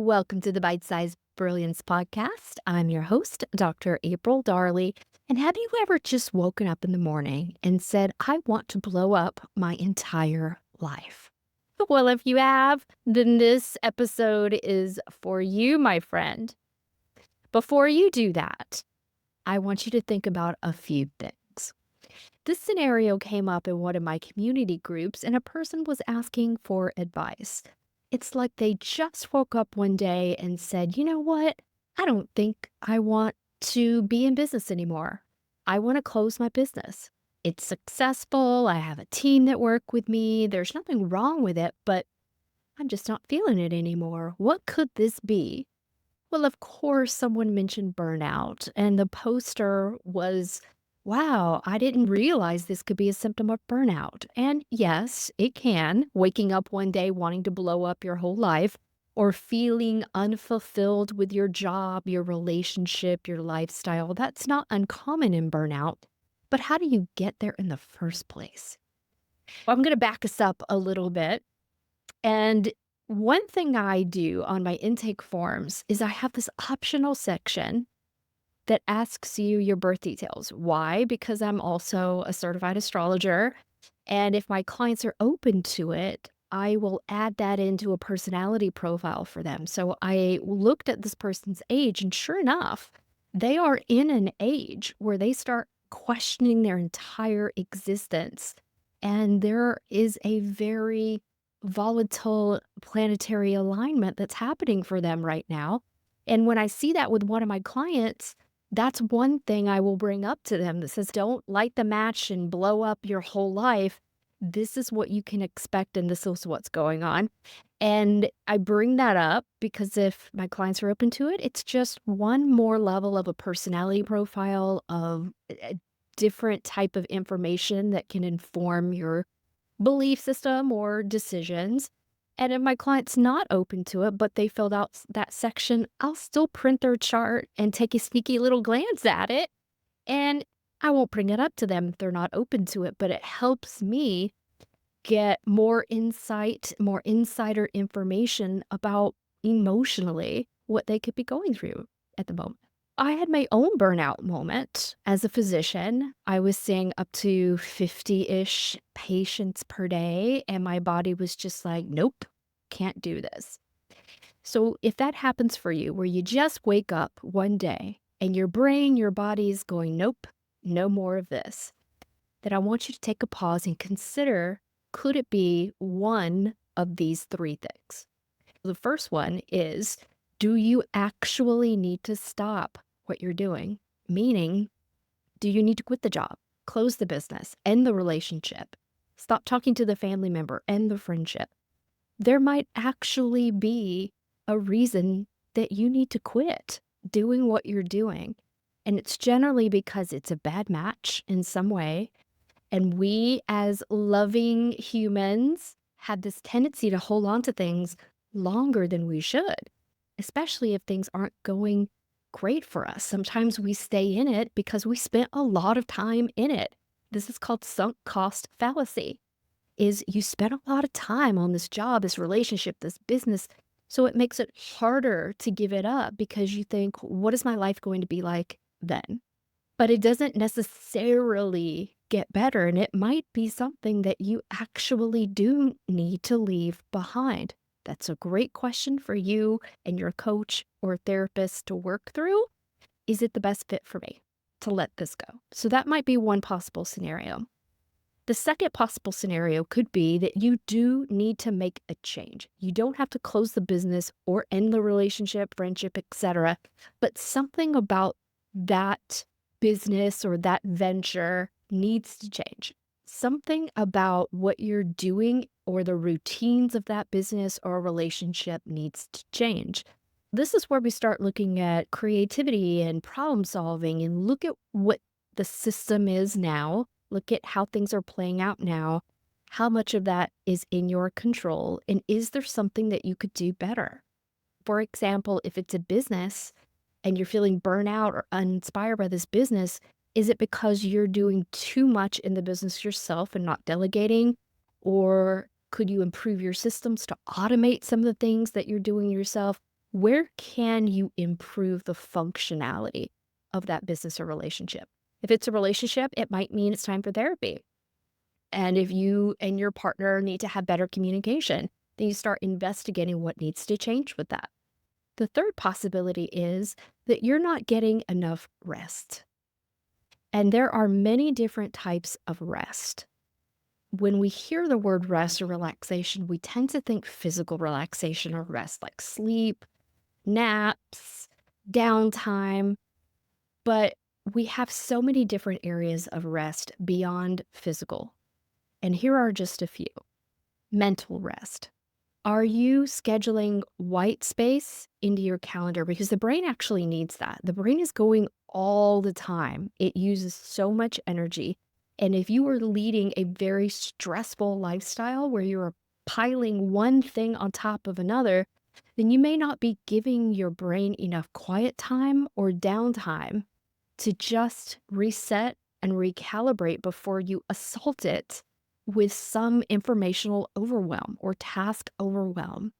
Welcome to the Bite-Sized Brilliance Podcast. I'm your host, Dr. April Darley. And have you ever just woken up in the morning and said, I want to blow up my entire life? Well, if you have, then this episode is for you, my friend. Before you do that, I want you to think about a few things. This scenario came up in one of my community groups, and a person was asking for advice. It's like they just woke up one day and said, you know what? I don't think I want to be in business anymore. I want to close my business. It's successful. I have a team that work with me. There's nothing wrong with it, but I'm just not feeling it anymore. What could this be? Well, of course, someone mentioned burnout, and the poster was, wow, I didn't realize this could be a symptom of burnout. And yes, it can. Waking up one day wanting to blow up your whole life, or feeling unfulfilled with your job, your relationship, your lifestyle. That's not uncommon in burnout. But how do you get there in the first place? Well, I'm going to back us up a little bit. And one thing I do on my intake forms is I have this optional section that asks you your birth details. Why? Because I'm also a certified astrologer. And if my clients are open to it, I will add that into a personality profile for them. So I looked at this person's age, and sure enough, they are in an age where they start questioning their entire existence. And there is a very volatile planetary alignment that's happening for them right now. And when I see that with one of my clients, that's one thing I will bring up to them that says, don't light the match and blow up your whole life. This is what you can expect, and this is what's going on. And I bring that up because if my clients are open to it, it's just one more level of a personality profile of a different type of information that can inform your belief system or decisions. And if my client's not open to it, but they filled out that section, I'll still print their chart and take a sneaky little glance at it. And I won't bring it up to them if they're not open to it, but it helps me get more insight, more insider information about emotionally what they could be going through at the moment. I had my own burnout moment as a physician. I was seeing up to 50-ish patients per day, and my body was just like, nope, can't do this. So if that happens for you, where you just wake up one day and your brain, your body is going, nope, no more of this, then I want you to take a pause and consider, could it be one of these three things? The first one is, do you actually need to stop what you're doing? Meaning, do you need to quit the job, close the business, end the relationship, stop talking to the family member, end the friendship? There might actually be a reason that you need to quit doing what you're doing. And it's generally because it's a bad match in some way. And we, as loving humans, have this tendency to hold on to things longer than we should, especially if things aren't going great for us. Sometimes we stay in it because we spent a lot of time in it. This is called sunk cost fallacy, is you spent a lot of time on this job, this relationship, this business. So it makes it harder to give it up because you think, what is my life going to be like then? But it doesn't necessarily get better. And it might be something that you actually do need to leave behind. That's a great question for you and your coach or therapist to work through. Is it the best fit for me to let this go? So that might be one possible scenario. The second possible scenario could be that you do need to make a change. You don't have to close the business or end the relationship, friendship, etc., but something about that business or that venture needs to change. Something about what you're doing or the routines of that business or relationship needs to change. This is where we start looking at creativity and problem solving and look at what the system is now. Look at how things are playing out now. How much of that is in your control? And is there something that you could do better? For example, if it's a business and you're feeling burnout or uninspired by this business, is it because you're doing too much in the business yourself and not delegating? Or could you improve your systems to automate some of the things that you're doing yourself? Where can you improve the functionality of that business or relationship? If it's a relationship, it might mean it's time for therapy. And if you and your partner need to have better communication, then you start investigating what needs to change with that. The third possibility is that you're not getting enough rest. And there are many different types of rest. When we hear the word rest or relaxation, we tend to think physical relaxation or rest, like sleep, naps, downtime. But we have so many different areas of rest beyond physical. And here are just a few. Mental rest. Are you scheduling white space into your calendar? Because the brain actually needs that. The brain is going all the time. It uses so much energy. And if you are leading a very stressful lifestyle where you're piling one thing on top of another, then you may not be giving your brain enough quiet time or downtime to just reset and recalibrate before you assault it with some informational overwhelm or task overwhelm.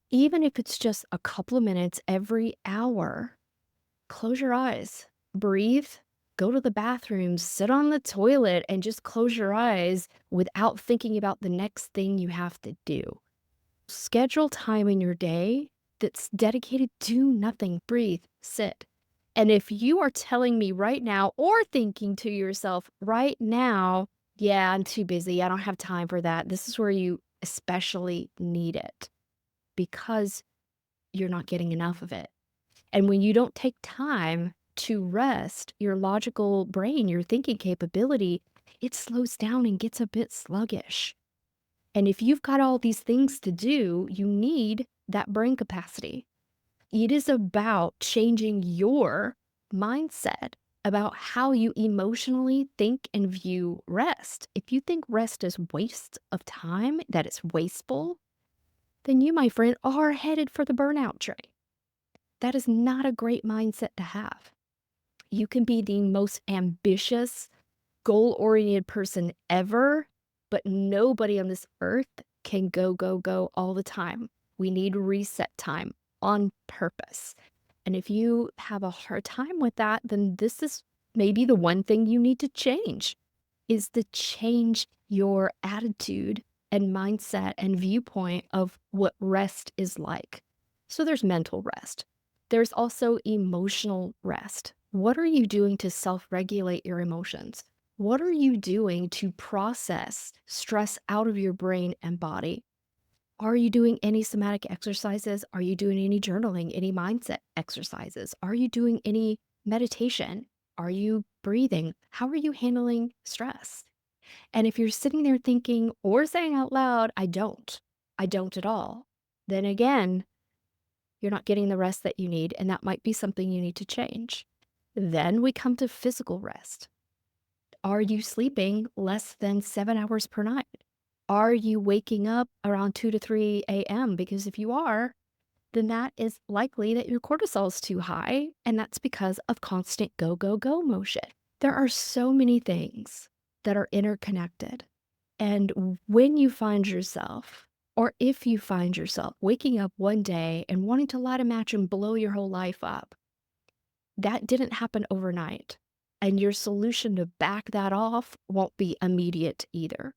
Even if it's just a couple of minutes every hour, close your eyes, breathe, go to the bathroom, sit on the toilet, and just close your eyes without thinking about the next thing you have to do. Schedule time in your day that's dedicated to nothing. Breathe, sit. And if you are telling me right now or thinking to yourself right now, yeah, I'm too busy, I don't have time for that, this is where you especially need it because you're not getting enough of it. And when you don't take time to rest, your logical brain, your thinking capability, it slows down and gets a bit sluggish. And if you've got all these things to do, you need that brain capacity. It is about changing your mindset about how you emotionally think and view rest. If you think rest is waste of time, that it's wasteful, then you, my friend, are headed for the burnout train. That is not a great mindset to have. You can be the most ambitious, goal-oriented person ever, but nobody on this earth can go, go, go all the time. We need reset time on purpose. And if you have a hard time with that, then this is maybe the one thing you need to change, is to change your attitude and mindset and viewpoint of what rest is like. So there's mental rest. There's also emotional rest. What are you doing to self-regulate your emotions? What are you doing to process stress out of your brain and body? Are you doing any somatic exercises? Are you doing any journaling, any mindset exercises? Are you doing any meditation? Are you breathing? How are you handling stress? And if you're sitting there thinking or saying out loud, I don't at all, then again, you're not getting the rest that you need, and that might be something you need to change. Then we come to physical rest. Are you sleeping less than 7 hours per night? Are you waking up around 2 to 3 a.m.? Because if you are, then that is likely that your cortisol is too high, and that's because of constant go, go, go motion. There are so many things that are interconnected. And when you find yourself, or if you find yourself waking up one day and wanting to light a match and blow your whole life up, that didn't happen overnight. And your solution to back that off won't be immediate either.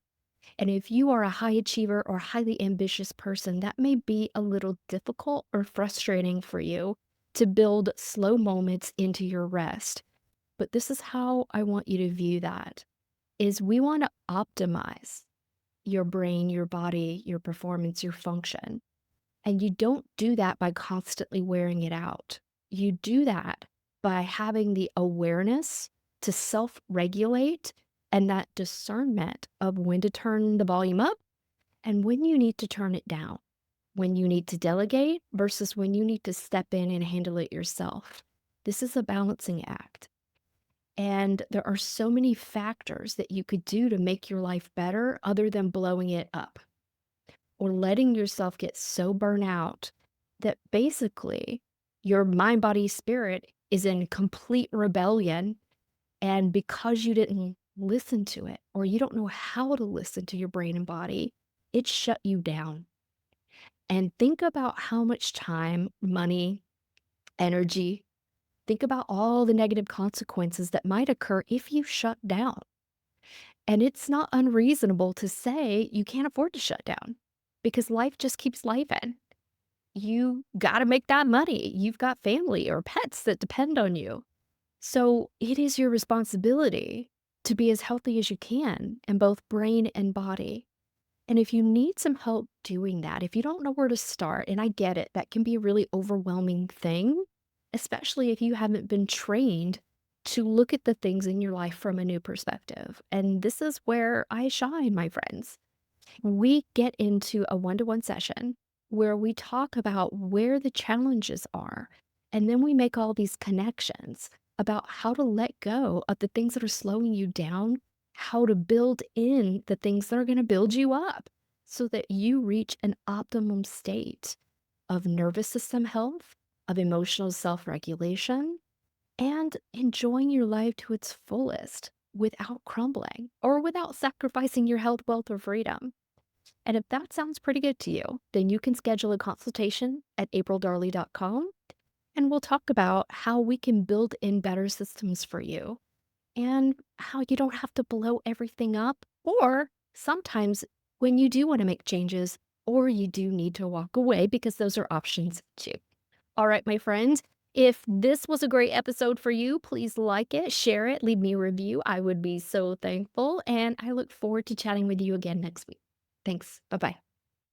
And if you are a high achiever or highly ambitious person, that may be a little difficult or frustrating for you to build slow moments into your rest. But this is how I want you to view that, is we want to optimize your brain, your body, your performance, your function. And you don't do that by constantly wearing it out. You do that by having the awareness to self-regulate and that discernment of when to turn the volume up and when you need to turn it down, when you need to delegate versus when you need to step in and handle it yourself. This is a balancing act. And there are so many factors that you could do to make your life better other than blowing it up or letting yourself get so burnt out that basically your mind, body, spirit is in complete rebellion. And because you didn't listen to it, or you don't know how to listen to your brain and body, it shut you down. And think about how much time, money, energy, think about all the negative consequences that might occur if you shut down. And it's not unreasonable to say you can't afford to shut down because life just keeps lifing. You got to make that money. You've got family or pets that depend on you. So it is your responsibility to be as healthy as you can in both brain and body. And if you need some help doing that, if you don't know where to start, and I get it, that can be a really overwhelming thing, especially if you haven't been trained to look at the things in your life from a new perspective. And this is where I shine, my friends. We get into a one-to-one session where we talk about where the challenges are, and then we make all these connections about how to let go of the things that are slowing you down, how to build in the things that are going to build you up so that you reach an optimum state of nervous system health, of emotional self-regulation, and enjoying your life to its fullest without crumbling or without sacrificing your health, wealth, or freedom. And if that sounds pretty good to you, then you can schedule a consultation at aprildarley.com and we'll talk about how we can build in better systems for you and how you don't have to blow everything up. Or sometimes when you do want to make changes, or you do need to walk away, because those are options too. All right, my friends, if this was a great episode for you, please like it, share it, leave me a review. I would be so thankful. And I look forward to chatting with you again next week. Thanks. Bye bye.